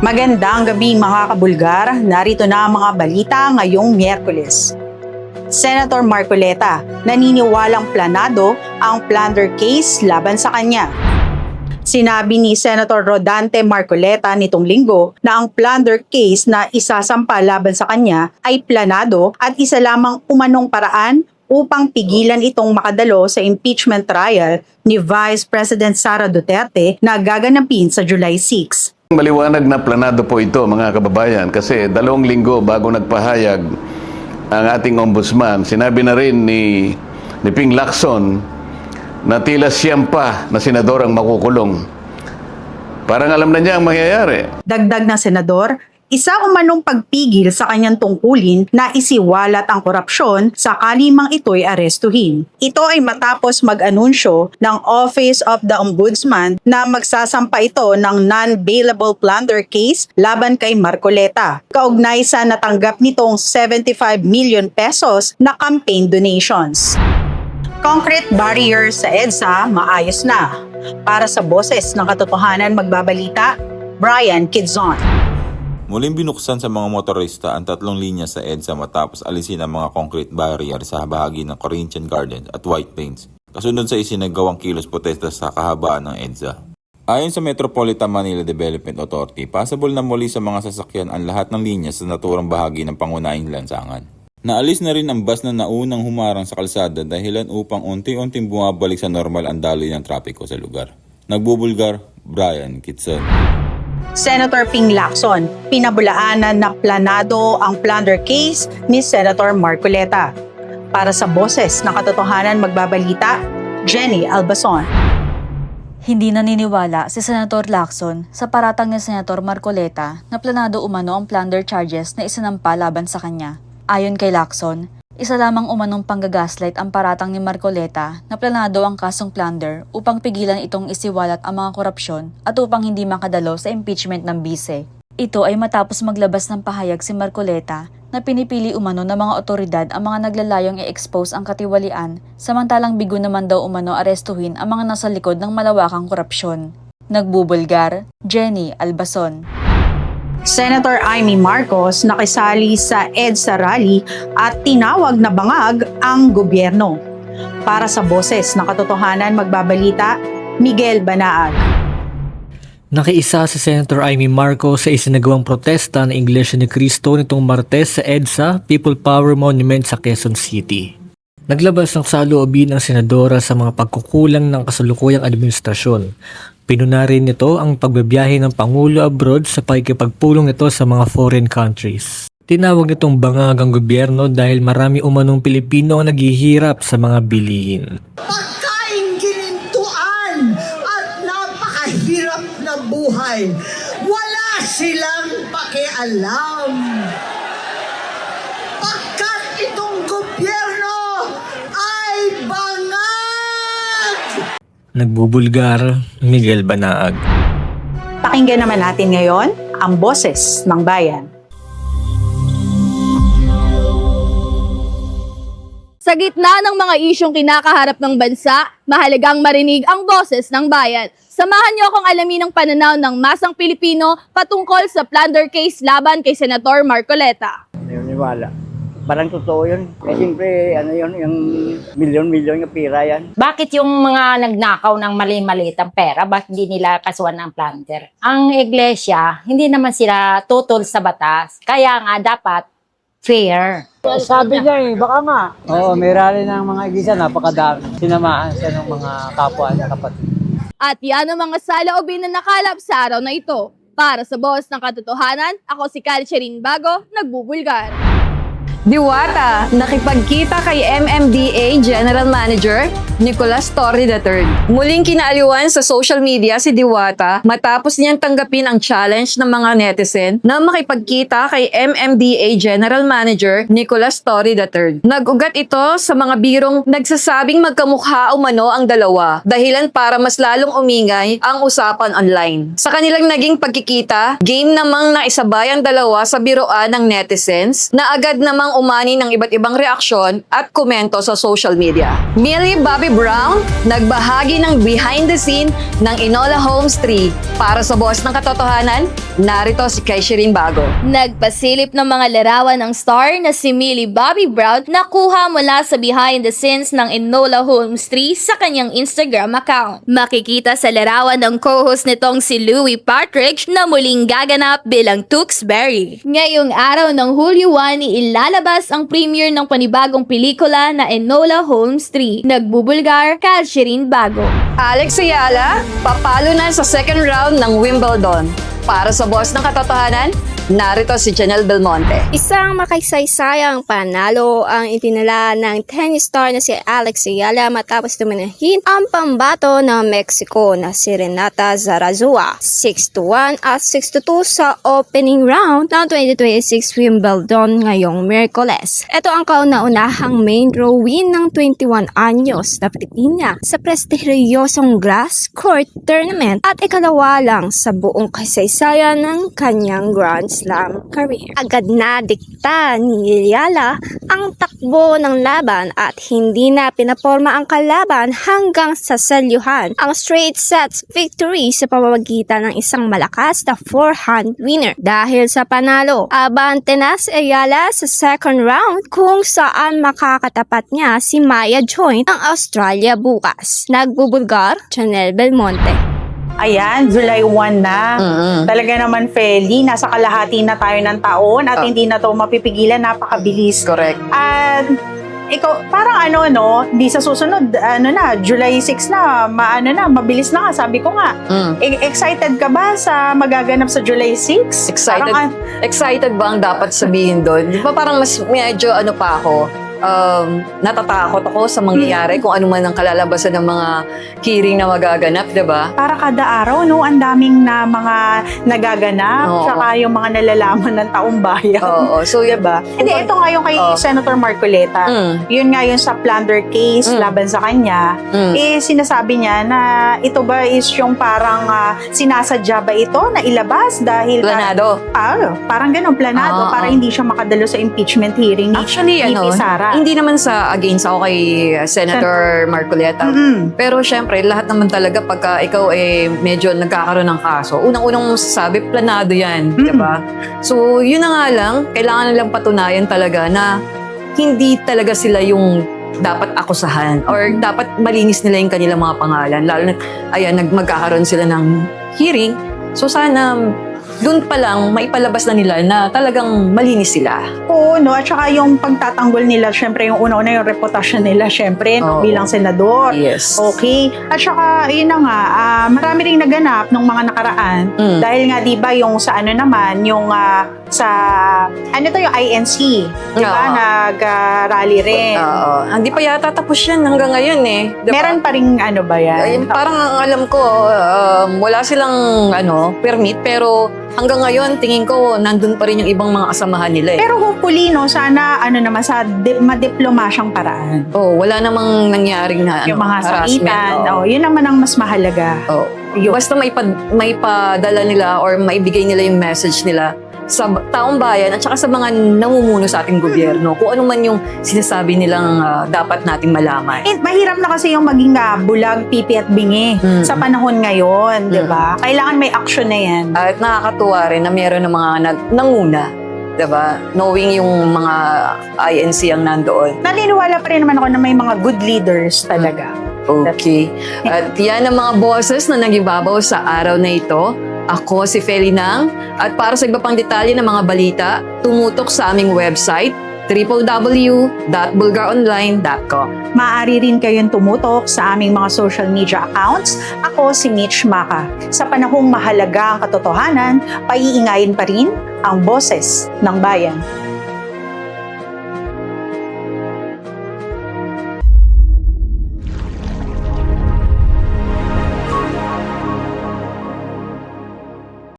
Magandang gabi mga kabulgar, narito na ang mga balita ngayong Miyerkules. Senator Marcoleta, naniniwalang planado ang plunder case laban sa kanya. Sinabi ni Senator Rodante Marcoleta nitong linggo na ang plunder case na isasampa laban sa kanya ay planado at isa lamang umanong paraan upang pigilan itong makadalo sa impeachment trial ni Vice President Sara Duterte na gaganapin sa July 6. Maliwanag na planado po ito mga kababayan kasi 2 linggo bago nagpahayag ang ating ombudsman, sinabi na rin ni Ping Lacson na tila siyam pa na senador ang makukulong. Parang alam na niya ang mangyayari. Dagdag ng senador, isa umanong pagpigil sa kanyang tungkulin na isiwalat ang korupsyon sakali mang ito'y arestuhin. Ito ay matapos mag-anunsyo ng Office of the Ombudsman na magsasampa ito ng non-bailable plunder case laban kay Marcoleta, kaugnay sa natanggap nitong 75 million pesos na campaign donations. Concrete barrier sa EDSA maayos na. Para sa boses ng katotohanan magbabalita, Brian Kidzon. Muling binuksan sa mga motorista ang 3 linya sa EDSA matapos alisin ang mga concrete barrier sa bahagi ng Corinthian Gardens at White Plains, kasunod sa isinagawang kilos protesta sa kahabaan ng EDSA. Ayon sa Metropolitan Manila Development Authority, possible na muli sa mga sasakyan ang lahat ng linya sa naturang bahagi ng pangunahing lansangan. Naalis na rin ang bus na naunang humarang sa kalsada dahilan upang unti-unting bumabalik sa normal ang daloy ng trapiko sa lugar. Nagbubulgar, Brian Kitson. Senator Ping Lacson, pinabulaanan na planado ang plunder case ni Senator Marcoleta. Para sa boses ng katotohanan magbabalita, Jenny Albason. Hindi naniniwala si Senator Lacson sa paratang ni Senator Marcoleta na planado umano ang plunder charges na isinampa laban sa kanya. Ayon kay Lacson, isa lamang umanong panggagaslight ang paratang ni Marcoleta na planado ang kasong plunder upang pigilan itong isiwalat ang mga korupsyon at upang hindi makadalo sa impeachment ng bise. Ito ay matapos maglabas ng pahayag si Marcoleta na pinipili umano ng mga otoridad ang mga naglalayong i-expose ang katiwalian, samantalang bigo naman daw umano arestuhin ang mga nasa likod ng malawakang korupsyon. Nagbubulgar, Jenny Albason. Senator Amy Marcos nakisali sa EDSA rally at tinawag na bangag ang gobyerno. Para sa boses ng katotohanan magbabalita, Miguel Banaag. Nakiisa si Senator Amy Marcos sa isinagawang protesta ng Iglesia ni Cristo nitong Martes sa EDSA People Power Monument sa Quezon City. Naglabas ng saloobin ang senadora sa mga pagkukulang ng kasalukuyang administrasyon. Pinuna rin nito ang pagbabiyahe ng Pangulo abroad sa pakikipagpulong nito sa mga foreign countries. Tinawag nitong bangag ang gobyerno dahil marami umanong Pilipino ang naghihirap sa mga bilihin. Pagkain ginintuan at napakahirap na buhay. Wala silang pakialam. Pagkat itong gobyerno ay bangag! Nagbubulgar, Miguel Banaag. Pakinggan naman natin ngayon ang boses ng bayan. Sa gitna ng mga isyong kinakaharap ng bansa, mahalagang marinig ang boses ng bayan. Samahan niyo akong alamin ang pananaw ng masang Pilipino patungkol sa plunder case laban kay Senator Marcoleta. Naniniwala. Parang totoo yun. Eh, siyempre, yung milyon-milyon yung pira yan. Bakit yung mga nagnakaw ng mali-maliit ang pera, bakit hindi nila kasuhan ng plunder? Ang iglesia, hindi naman sila tutol sa batas. Kaya nga, dapat fair. Sabi niya baka nga. Oo, may rally ng mga iglesia, napakadami. Sinamahan siya ng mga kapwa niya kapatid. At yan ang mga saloobin na nakalap sa araw na ito. Para sa Boss ng Katotohanan, ako si Calcherin Bago, nagbubulgar. Diwata, nakipagkita kay MMDA General Manager Nicolas Torre III. Muling kinaaliwan sa social media si Diwata matapos niyang tanggapin ang challenge ng mga netizen na makipagkita kay MMDA General Manager Nicolas Torre III. Nag-ugat ito sa mga birong nagsasabing magkamukha umano ang dalawa, dahilan para mas lalong umingay ang usapan online. Sa kanilang naging pagkikita, game namang naisabay ang dalawa sa biroan ng netizens na agad na namang umani ng iba't ibang reaksyon at komento sa social media. Millie Bobby Brown, nagbahagi ng behind the scene ng Enola Holmes 3. Para sa Boss ng Katotohanan, narito si Kayshirin Bago. Nagpasilip ng mga larawan ng star na si Millie Bobby Brown na kuha mula sa behind the scenes ng Enola Holmes 3 sa kanyang Instagram account. Makikita sa larawan ng co-host nitong si Louis Partridge na muling gaganap bilang Tewksbury. Ngayong araw ng Hulyo 1, ilalabas ang premiere ng panibagong pelikula na Enola Holmes 3. Nagbubulgar, Kayshirin Bago. Alex Ayala, papalo na sa second round ng Wimbledon. Para sa Boss ng Katotohanan, narito si Janelle Belmonte. Isang makasaysayang panalo ang itinala ng tennis star na si Alex Ayala matapos tumanahin ang pambato ng Mexico na si Renata Zarazua 6-1 at 6-2 sa opening round ng 2026 Wimbledon ngayong Miyerkules. Ito ang kauna-unahang main draw win ng 21 anyos na Pilipina sa prestigyosong grass court tournament at ikalawa lang sa buong kasaysayan ng kanyang Grand Slam career. Agad na dikta ni Ayala ang takbo ng laban at hindi na pinaporma ang kalaban hanggang sa selyuhan ang straight sets victory sa pamamagitan ng isang malakas na forehand winner. Dahil sa panalo, abante na si Ayala sa second round kung saan makakatapat niya si Maya Joint ng Australia bukas. Nagbubulgar, Janelle Belmonte. Ayan, July 1 na. Talaga naman, Feli, nasa kalahati na tayo ng taon at hindi na to mapipigilan, napakabilis. Correct. At ikaw, parang di sa susunod, July 6 na, mabilis na nga, sabi ko nga. Excited ka ba sa magaganap sa July 6? Excited. Parang, Excited ba ang dapat sabihin doon? Di ba parang mas medyo pa ako? Natatakot ako sa mangyayari kung ano man ang kalalabasan ng mga hearing na magaganap, di ba? para kada araw, ang daming na mga nagaganap, Oo. saka yung mga nalalaman ng taong bayan. Oo. So, Diba? Hindi, ito nga yung kay Senator Marcoleta. Yun nga yung sa plunder case laban sa kanya, sinasabi niya na ito ba is yung parang sinasadya ba ito na ilabas dahil planado. Parang ganun, planado para hindi siya makadalo sa impeachment hearing ni Actually, VP Sara. hindi naman sa against ako kay Senator Marcoleta. Pero syempre, lahat naman talaga pagka ikaw medyo nagkakaroon ng kaso, unang-unang masasabi, planado yan, di ba? So, yun na nga lang, kailangan nilang patunayan talaga na hindi talaga sila yung dapat akusahan or dapat malinis nila yung kanilang mga pangalan. Lalo na, magkakaroon sila ng hearing. So, sana doon pa lang maipalabas na nila na talagang malinis sila. Oo, at saka yung pagtatanggol nila, syempre yung una-una yung reputasyon nila, syempre, bilang senador. Yes. Okay. At saka, yun na nga, marami ring naganap nung mga nakaraan. Dahil nga, di ba, yung sa yung yung INC, di ba, nag-rally rin. Hindi pa yata tapos yan hanggang ngayon Diba? Meron pa rin ba yan? Parang ang alam ko, wala silang permit, pero hanggang ngayon, tingin ko, nandun pa rin yung ibang mga kasamahan nila Pero hopefully, sana, naman, sa madiplomasyang paraan. wala namang nangyaring na Yung mga harassment. sakitan, yun naman ang mas mahalaga. Basta maipadala nila or maibigay nila yung message nila sa taong bayan at saka sa mga namumuno sa ating gobyerno kung ano man yung sinasabi nilang dapat nating malaman. Mahirap na kasi yung maging bulag, pipi at bingi sa panahon ngayon, di ba? Kailangan may action na yan. At nakakatuwa rin na meron ng mga nanguna, di ba? Knowing yung mga INC ang nandoon. Naniniwala pa rin naman ako na may mga good leaders talaga. Okay. At yan ang mga boses na nagibabaw sa araw na ito. Ako si Feli Nang at para sa iba pang detalye ng mga balita, tumutok sa aming website www.bulgaronline.com. Maaari rin kayong tumutok sa aming mga social media accounts. Ako si Mitch Maka. Sa panahong mahalaga ang katotohanan, paiingayin pa rin ang boses ng bayan.